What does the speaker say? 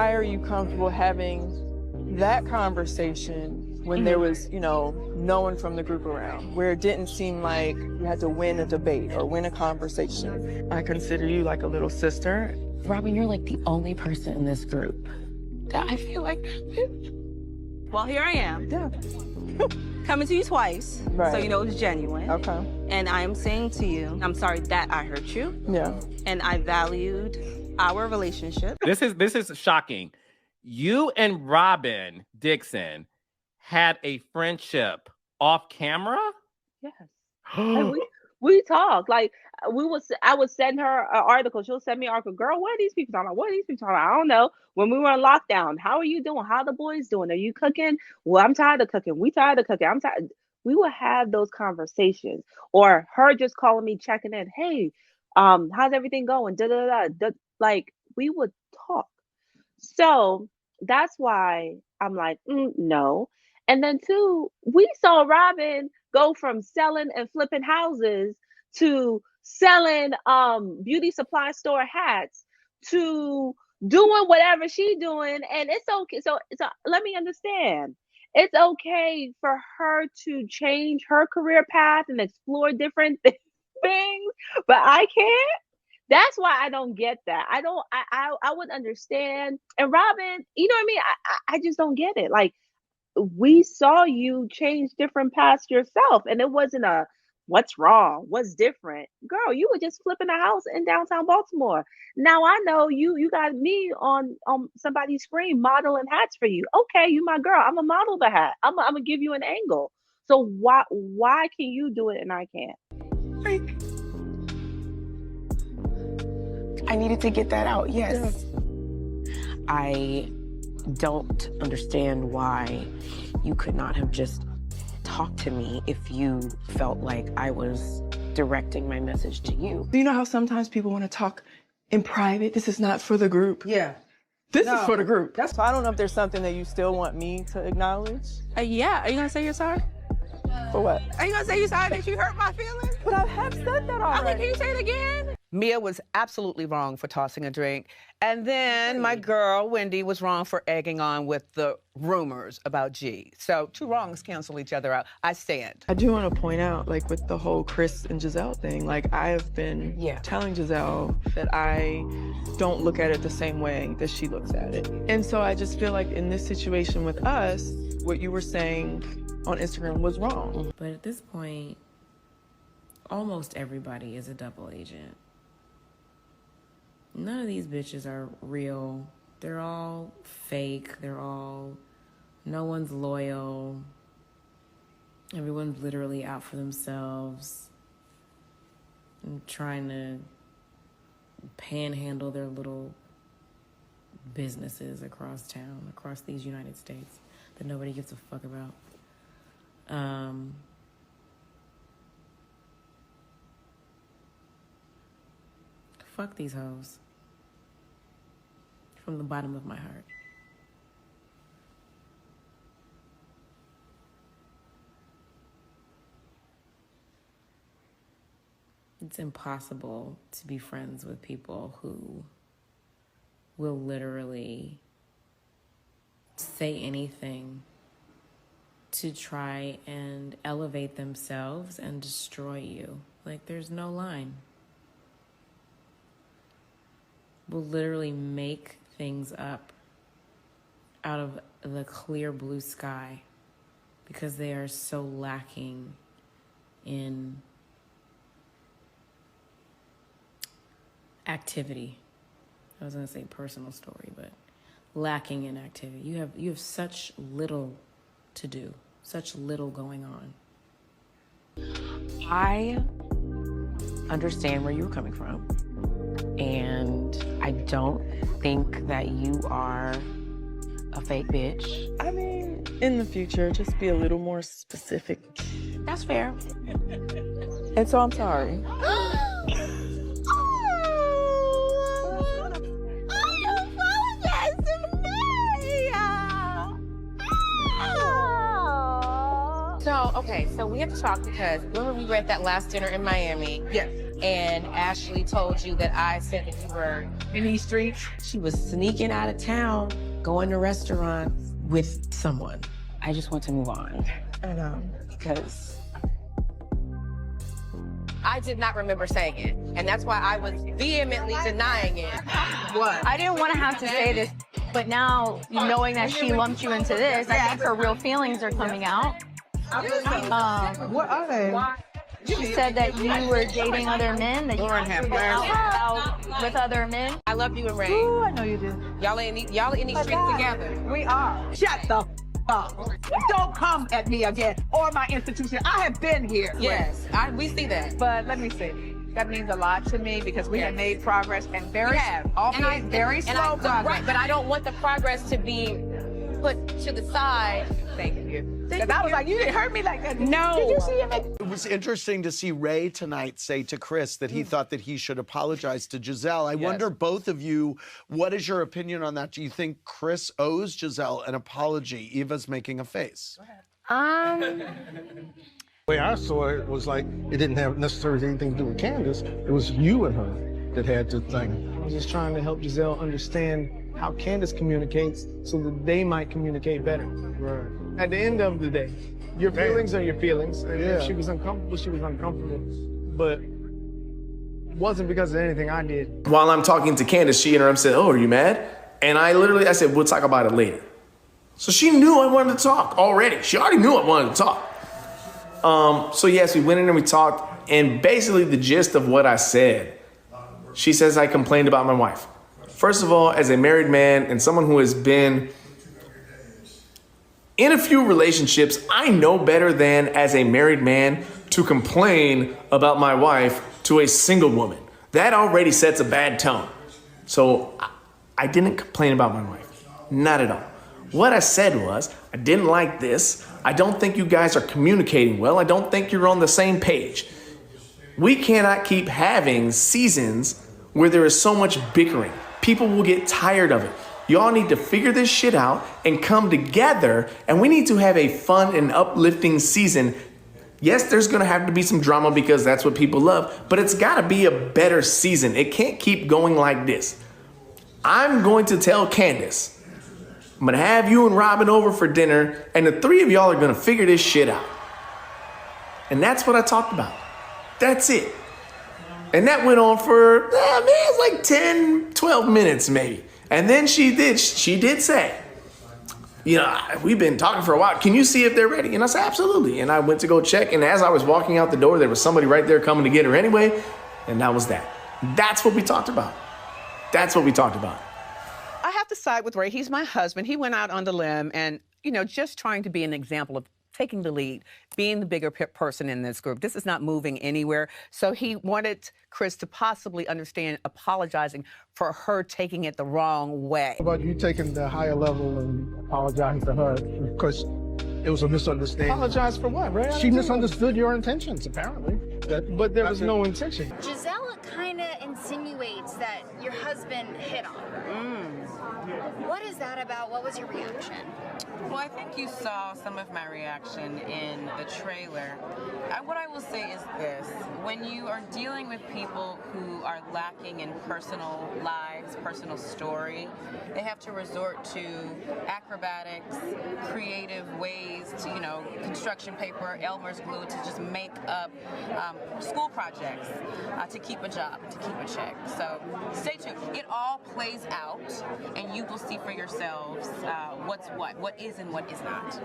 why are you comfortable having that conversation when there was, you know, no one from the group around, where it didn't seem like you had to win a debate or win a conversation? I consider you like a little sister. Robin, you're like the only person in this group that I feel like. Well, here I am. Yeah. Coming to you twice, Right. so you know it's genuine. Okay. And I am saying to you, I'm sorry that I hurt you. Yeah. And I valued our relationship. This is shocking. You and Robin Dixon had a friendship off camera? Yes. And we talk. Like, I would send her an article. She'll send me an article. Girl, what are these people talking about? What are these people talking about? I don't know. When we were in lockdown, how are you doing? How are the boys doing? Are you cooking? Well, I'm tired of cooking. We tired of cooking. I'm tired. We would have those conversations. Or her just calling me, checking in. Hey, how's everything going? Da, da, da, da. Like, we would talk. So that's why I'm like, no. And then two, we saw Robin go from selling and flipping houses to selling beauty supply store hats to doing whatever she doing, and it's okay. So let me understand. It's okay for her to change her career path and explore different things, but I can't. That's why I don't get that. I would understand. And Robin, you know what I mean? I just don't get it. Like, we saw you change different paths yourself, and it wasn't a what's wrong, what's different. Girl, you were just flipping a house in downtown Baltimore. Now I know you got me on somebody's screen modeling hats for you. Okay, you my girl. I'm a model the hat. I'm gonna give you an angle. So why can you do it and I can't? Like, I needed to get that out. Yes. I don't understand why you could not have just talked to me if you felt like I was directing my message to you. Do you know how sometimes people want to talk in private? This is not for the group. Yeah. This is for the group. So I don't know if there's something that you still want me to acknowledge. Yeah, are you gonna say you're sorry? For what? Are you gonna say you're sorry that you hurt my feelings? But I have said that already. Okay, can you say it again? Mia was absolutely wrong for tossing a drink. And then my girl, Wendy, was wrong for egging on with the rumors about G. So two wrongs cancel each other out. I stand. I do want to point out, like, with the whole Chris and Giselle thing, like, I have been telling Giselle that I don't look at it the same way that she looks at it. And so I just feel like in this situation with us, what you were saying on Instagram was wrong. But at this point, almost everybody is a double agent. None of these bitches are real. They're all fake. No one's loyal. Everyone's literally out for themselves and trying to panhandle their little businesses across town, across these United States that nobody gives a fuck about. Fuck these hoes. From the bottom of my heart. It's impossible to be friends with people who will literally say anything to try and elevate themselves and destroy you. Like, there's no line. Will literally make things up out of the clear blue sky because they are so lacking in activity. I was gonna say personal story, but lacking in activity. You have such little to do, such little going on. I understand where you're coming from, and I don't think that you are a fake bitch. I mean, in the future, just be a little more specific. That's fair. And so I'm sorry. So, okay, so we have to talk because remember we were at that last dinner in Miami? Yes. And Ashley told you that I said that you were In these streets? she was sneaking out of town, going to restaurants with someone. I just want to move on. I know. Because I did not remember saying it. And that's why I was vehemently denying it. What? I didn't want to have to say this, but now knowing that she lumped you into this, I think her real feelings are coming out. What are they? She said that you were dating other men, that you Lauren were had out with other men. I love you and Ray. Ooh, I know you do. Y'all in these streets together. We are. Shut the up. Don't come at me again or my institution. I have been here. Yes, we see that. But let me see. That means a lot to me because we have made progress and very slow progress. Right, but I don't want the progress to be put to the side. Thank you. Because I was like, you didn't hurt me like that. No. Did you see him? It was interesting to see Ray tonight say to Chris that he thought that he should apologize to Giselle. I wonder, both of you, what is your opinion on that? Do you think Chris owes Giselle an apology? Eva's making a face. The way I saw it was like it didn't have necessarily anything to do with Candace. It was you and her that had to thing. I was just trying to help Giselle understand how Candace communicates so that they might communicate better. Right. At the end of the day, your feelings are your feelings. And if she was uncomfortable, she was uncomfortable. But it wasn't because of anything I did. While I'm talking to Candace, she interrupts and said, "Oh, are you mad?" And I said, "We'll talk about it later." So she knew I wanted to talk already. She already knew I wanted to talk. So yes, we went in and we talked. And basically the gist of what I said, she says I complained about my wife. First of all, as a married man and someone who has been in a few relationships, I know better than as a married man to complain about my wife to a single woman. That already sets a bad tone. So I didn't complain about my wife. Not at all. What I said was, I didn't like this. I don't think you guys are communicating well. I don't think you're on the same page. We cannot keep having seasons where there is so much bickering. People will get tired of it. Y'all need to figure this shit out and come together, and we need to have a fun and uplifting season. Yes, there's gonna have to be some drama because that's what people love, but it's gotta be a better season. It can't keep going like this. I'm going to tell Candace, I'm gonna have you and Robin over for dinner, and the three of y'all are gonna figure this shit out. And that's what I talked about. That's it. And that went on for, it's like 10, 12 minutes maybe. And then she did say, we've been talking for a while. Can you see if they're ready? And I said, absolutely. And I went to go check. And as I was walking out the door, there was somebody right there coming to get her anyway. And that was that. That's what we talked about. That's what we talked about. I have to side with Ray. He's my husband. He went out on the limb and, just trying to be an example of taking the lead, being the bigger person in this group. This is not moving anywhere. So he wanted Chris to possibly understand apologizing for her taking it the wrong way. How about you taking the higher level and apologizing to her because it was a misunderstanding? Apologize for what, Ray? She misunderstood your intentions, apparently. But there was no intention. Giselle kind of insinuates that your husband hit on her. What is that about? What was your reaction? Well, I think you saw some of my reaction in the trailer. What I will say is this. When you are dealing with people who are lacking in personal lives, personal story, they have to resort to acrobatics, creative ways to, construction paper, Elmer's glue to just make up school projects to keep a job, to keep a check. So stay tuned. It all plays out, and you will see for yourselves what's what is and what is not.